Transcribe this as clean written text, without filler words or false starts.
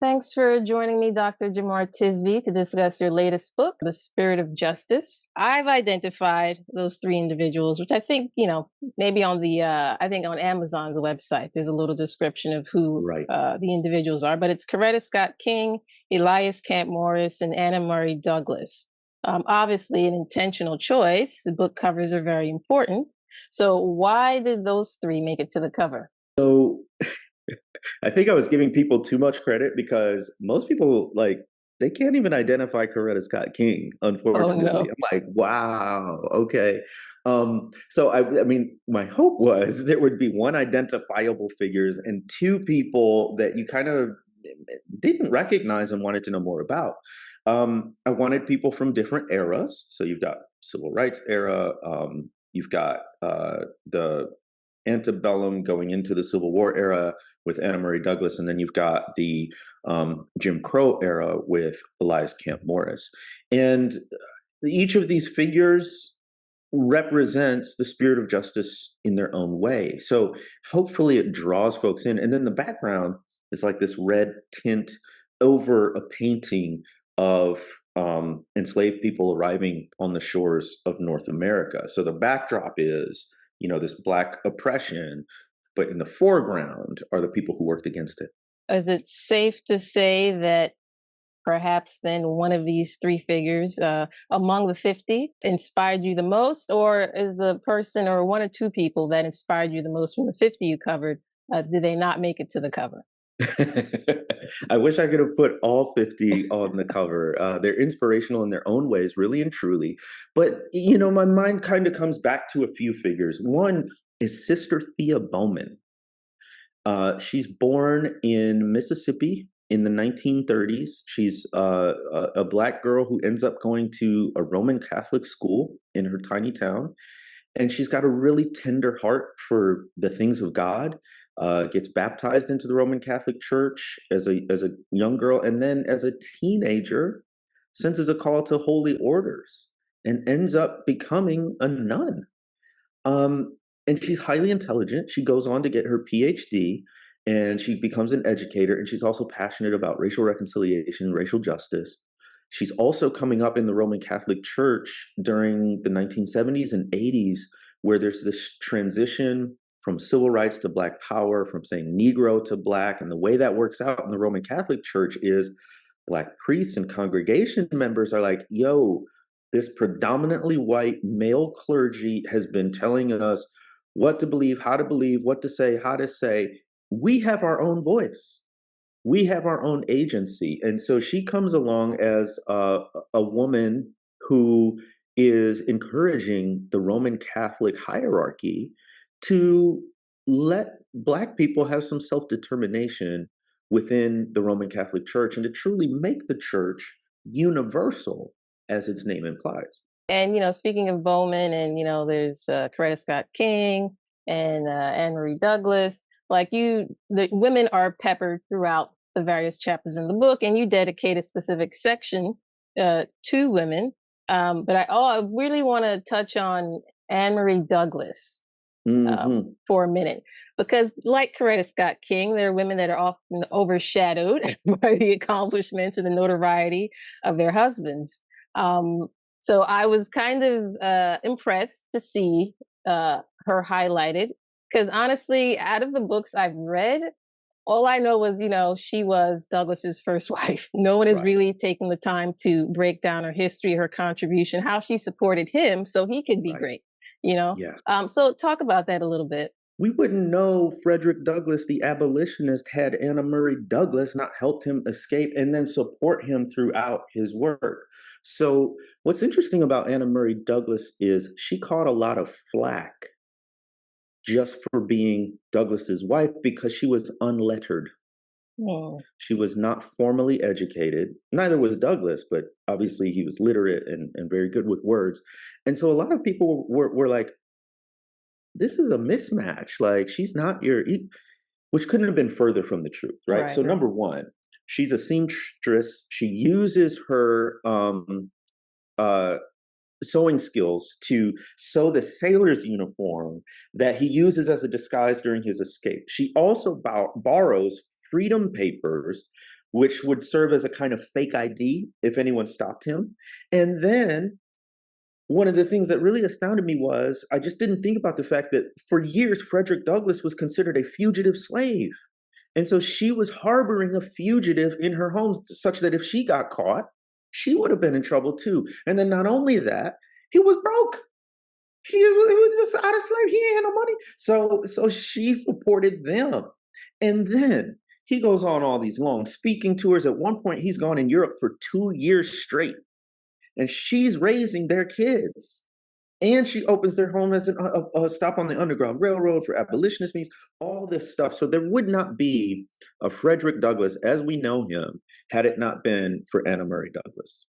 Thanks for joining me, Dr. Jemar Tisby, to discuss your latest book, The Spirit of Justice. I've identified those three individuals, which I think, maybe I think on Amazon's website, there's a little description of who Right. the individuals are, but it's Coretta Scott King, Elias Camp Morris, and Anna Murray Douglas. Obviously, an intentional choice. The book covers are very important. So, why did those three make it to the cover? So I think I was giving people too much credit because most people they can't even identify Coretta Scott King, Oh, unfortunately. no. I'm like, wow, okay. I mean, my hope was there would be one identifiable figures and two people that you kind of didn't recognize and wanted to know more about. I wanted people from different eras. So you've got civil rights era, you've got the antebellum going into the Civil War era with Anna Murray Douglas, and then you've got the Jim Crow era with Elias Camp Morris. And each of these figures represents the spirit of justice in their own way. So hopefully it draws folks in. And then the background is like this red tint over a painting of enslaved people arriving on the shores of North America. So the backdrop is, this Black oppression, but in the foreground are the people who worked against it. Is it safe to say that perhaps then one of these three figures among the 50 inspired you the most, or is the person or one or two people that inspired you the most from the 50 you covered, did they not make it to the cover? I wish I could have put all 50 on the cover. They're inspirational in their own ways, really and truly. But, my mind kind of comes back to a few figures. One is Sister Thea Bowman. She's born in Mississippi in the 1930s. She's a Black girl who ends up going to a Roman Catholic school in her tiny town. And she's got a really tender heart for the things of God. Gets baptized into the Roman Catholic Church as a young girl, and then as a teenager, senses a call to holy orders and ends up becoming a nun. Um, and she's highly intelligent. She goes on to get her PhD, and she becomes an educator. And she's also passionate about racial reconciliation, racial justice. She's also coming up in the Roman Catholic Church during the 1970s and 80s, where there's this transition from civil rights to Black power, from saying Negro to Black. And the way that works out in the Roman Catholic Church is Black priests and congregation members are like, yo, this predominantly white male clergy has been telling us what to believe, what to say, how to say. We have our own voice. We have our own agency. And so she comes along as a woman who is encouraging the Roman Catholic hierarchy to let Black people have some self determination within the Roman Catholic Church and to truly make the church universal, as its name implies. And, speaking of Bowman, and, there's Coretta Scott King and Anne Marie Douglas, the women are peppered throughout the various chapters in the book, and you dedicate a specific section to women. I really want to touch on Anne Marie Douglas Hmm. for a minute, because like Coretta Scott King, there are women that are often overshadowed by the accomplishments and the notoriety of their husbands. Um, so I was kind of impressed to see her highlighted, because honestly, out of the books I've read, all I know was, she was Douglas's first wife. No one has Right, really taken the time to break down her history, her contribution, how she supported him so he could be right. great, you know? Yeah. So talk about that a little bit. We wouldn't know Frederick Douglass, the abolitionist, had Anna Murray Douglas not helped him escape and then support him throughout his work. So, what's interesting about Anna Murray Douglass is she caught a lot of flack just for being Douglass's wife because she was unlettered. Mm. She was not formally educated. Neither was Douglass, but obviously he was literate and very good with words. And so a lot of people were like, this is a mismatch. Like, she's not which couldn't have been further from the truth, right? Right, So, right. number one, she's a seamstress. She uses her uh, sewing skills to sew the sailor's uniform that he uses as a disguise during his escape. She also borrows freedom papers which would serve as a kind of fake ID if anyone stopped him. And then one of the things that really astounded me was I just didn't think about the fact that for years, Frederick Douglass was considered a fugitive slave. And so she was harboring a fugitive in her home, such that if she got caught, she would have been in trouble too. And then not only that, he was broke. He was just out of slave. He ain't had no money. So she supported them. And then he goes on all these long speaking tours. At one point, he's gone in Europe for 2 years straight, and she's raising their kids. And she opens their home as a stop on the Underground Railroad for abolitionist meetings, all this stuff. So there would not be a Frederick Douglass as we know him had it not been for Anna Murray Douglass.